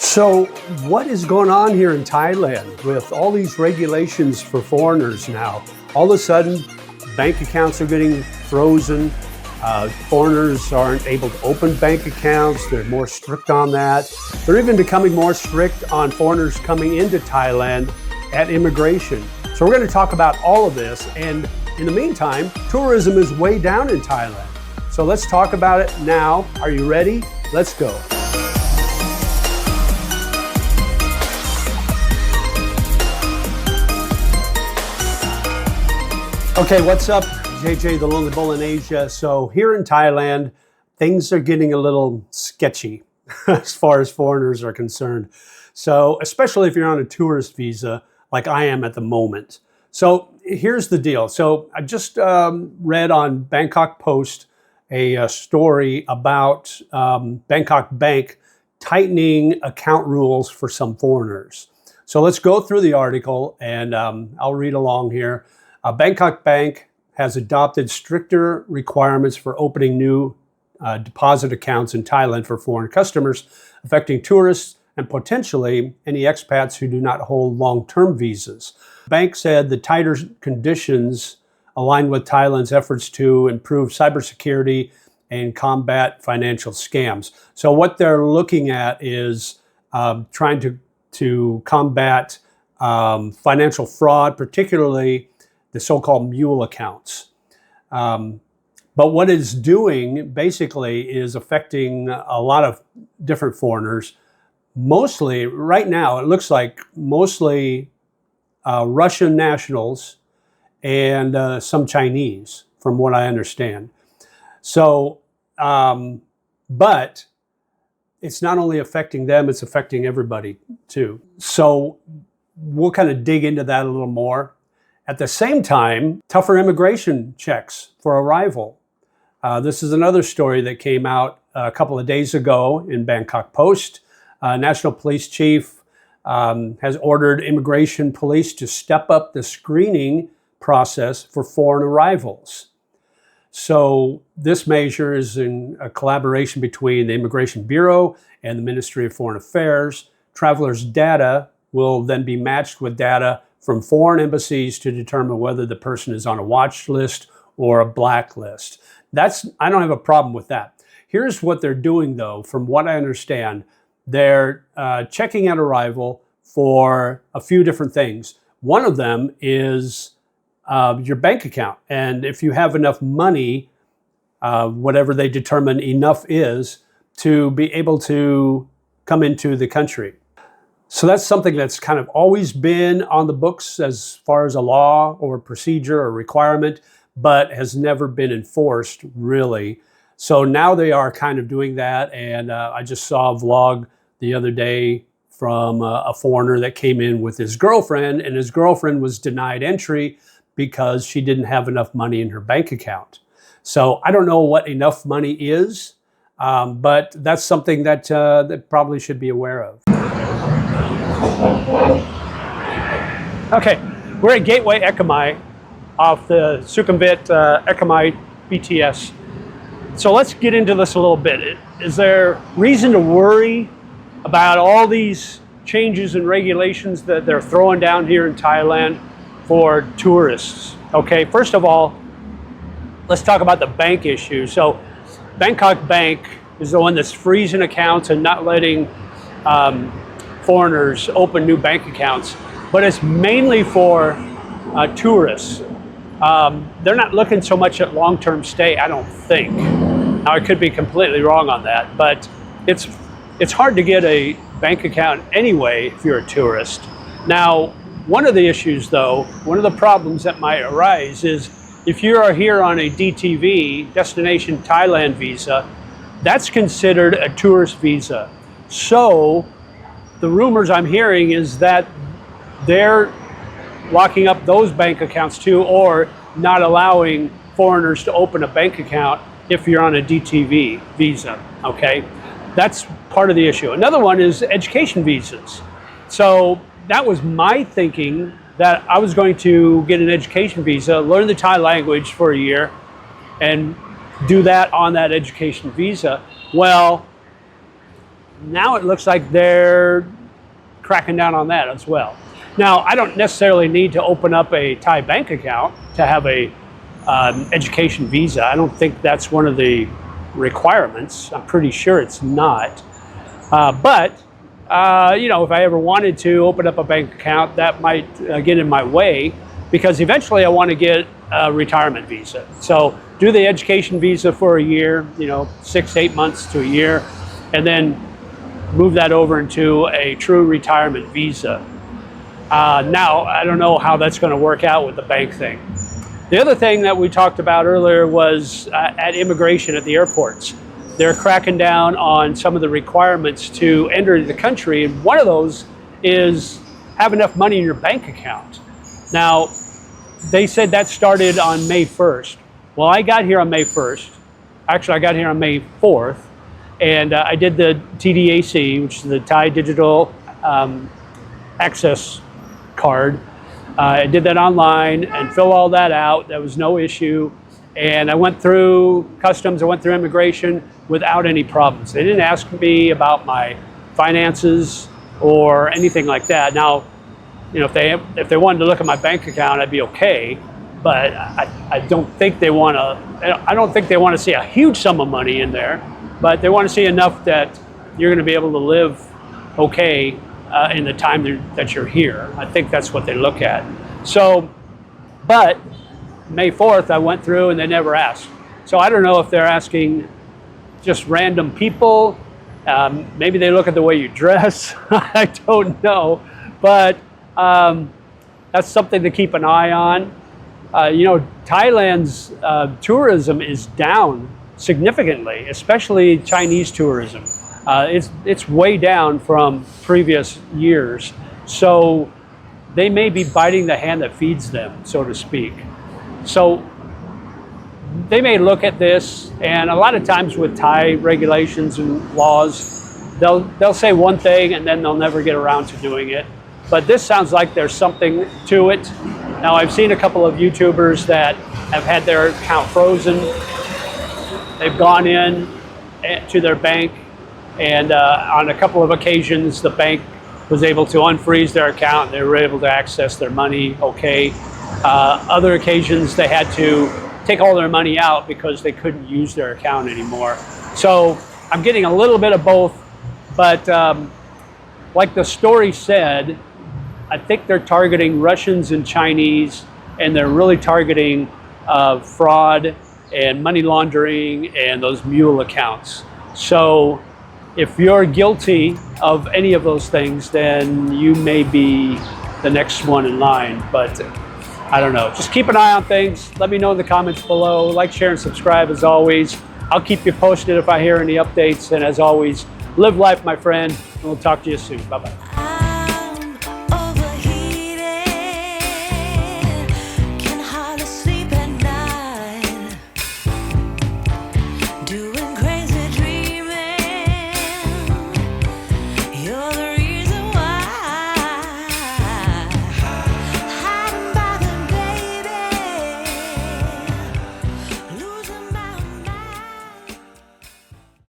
So what is going on here in Thailand with all these regulations for foreigners now? All of a sudden, bank accounts are getting frozen. Foreigners aren't able to open bank accounts. They're more strict on that. They're even becoming more strict on foreigners coming into Thailand at immigration. So we're going to talk about all of this. And in the meantime, tourism is way down in Thailand. So let's talk about it now. Are you ready? Let's go. Okay, what's up? JJ, the Lonely Bull in Asia. So here in Thailand, things are getting a little sketchy as far as foreigners are concerned. So especially if you're on a tourist visa, like I am at the moment. So here's the deal. So I just read on Bangkok Post a story about Bangkok Bank tightening account rules for some foreigners. So let's go through the article and I'll read along here. Bangkok Bank has adopted stricter requirements for opening new deposit accounts in Thailand for foreign customers, affecting tourists and potentially any expats who do not hold long-term visas. Bank said the tighter conditions align with Thailand's efforts to improve cybersecurity and combat financial scams. So what they're looking at is trying to combat financial fraud, particularly the so-called mule accounts. But what it's doing basically is affecting a lot of different foreigners. Mostly, right now, it looks like mostly Russian nationals and some Chinese, from what I understand. So, but it's not only affecting them, it's affecting everybody too. So we'll kind of dig into that a little more. At the same time, tougher immigration checks for arrival. This is another story that came out a couple of days ago in Bangkok Post. National Police Chief has ordered immigration police to step up the screening process for foreign arrivals. So this measure is in a collaboration between the Immigration Bureau and the Ministry of Foreign Affairs. Travelers' data will then be matched with data from foreign embassies to determine whether the person is on a watch list or a blacklist. I don't have a problem with that. Here's what they're doing though, from what I understand. They're checking at arrival for a few different things. One of them is your bank account. And if you have enough money, whatever they determine enough is, to be able to come into the country. So that's something that's kind of always been on the books as far as a law or procedure or requirement, but has never been enforced really. So now they are kind of doing that. And I just saw a vlog the other day from a foreigner that came in with his girlfriend, and his girlfriend was denied entry because she didn't have enough money in her bank account. So I don't know what enough money is, but that's something that that probably should be aware of. Okay, we're at Gateway Ekamai off the Sukhumvit Ekamai BTS. So let's get into this a little bit. Is there reason to worry about all these changes and regulations that they're throwing down here in Thailand for tourists? Okay, first of all, let's talk about the bank issue. So Bangkok Bank is the one that's freezing accounts and not letting foreigners open new bank accounts, but it's mainly for tourists. They're not looking so much at long-term stay, I don't think. Now, I could be completely wrong on that, but it's hard to get a bank account anyway if you're a tourist. Now, one of the issues though, one of the problems that might arise is if you are here on a DTV, Destination Thailand visa, that's considered a tourist visa. So the rumors I'm hearing is that they're locking up those bank accounts too, or not allowing foreigners to open a bank account if you're on a DTV visa, okay? That's part of the issue. Another one is education visas. So that was my thinking, that I was going to get an education visa, learn the Thai language for a year, and do that on that education visa. Well, now it looks like they're cracking down on that as well. Now, I don't necessarily need to open up a Thai bank account to have a education visa. I don't think that's one of the requirements. I'm pretty sure it's not. But you know, if I ever wanted to open up a bank account, that might get in my way, because eventually I want to get a retirement visa. So do the education visa for a year, you know, 6 to 8 months to a year, and then move that over into a true retirement visa. Now, I don't know how that's going to work out with the bank thing. The other thing that we talked about earlier was at immigration at the airports. They're cracking down on some of the requirements to enter the country, and one of those is have enough money in your bank account. Now, they said that started on May 1st. Well, I got here on May 1st. Actually, I got here on May 4th, and I did the TDAC, which is the Thai Digital Access Card. I did that online and filled all that out. There was no issue. And I went through customs, I went through immigration without any problems. They didn't ask me about my finances or anything like that. Now, you know, if they wanted to look at my bank account, I'd be okay. But I don't think they want to. I don't think they want to see a huge sum of money in there. But they want to see enough that you're going to be able to live okay in the time that you're here. I think that's what they look at. So, but May 4th, I went through and they never asked. So I don't know if they're asking just random people. Maybe they look at the way you dress. I don't know. But that's something to keep an eye on. You know, Thailand's tourism is down significantly, especially Chinese tourism. It's way down from previous years. So they may be biting the hand that feeds them, so to speak. So they may look at this, and a lot of times with Thai regulations and laws, they'll say one thing and then they'll never get around to doing it. But this sounds like there's something to it. Now, I've seen a couple of YouTubers that have had their account frozen. They've gone in to their bank, and on a couple of occasions, the bank was able to unfreeze their account. They were able to access their money okay. Other occasions, they had to take all their money out because they couldn't use their account anymore. So I'm getting a little bit of both, but like the story said, I think they're targeting Russians and Chinese, and they're really targeting fraud and money laundering and those mule accounts. So if you're guilty of any of those things, then you may be the next one in line. But I don't know. Just keep an eye on things. Let me know in the comments below. Like, share, and subscribe as always. I'll keep you posted if I hear any updates. And as always, live life, my friend. And we'll talk to you soon. Bye-bye.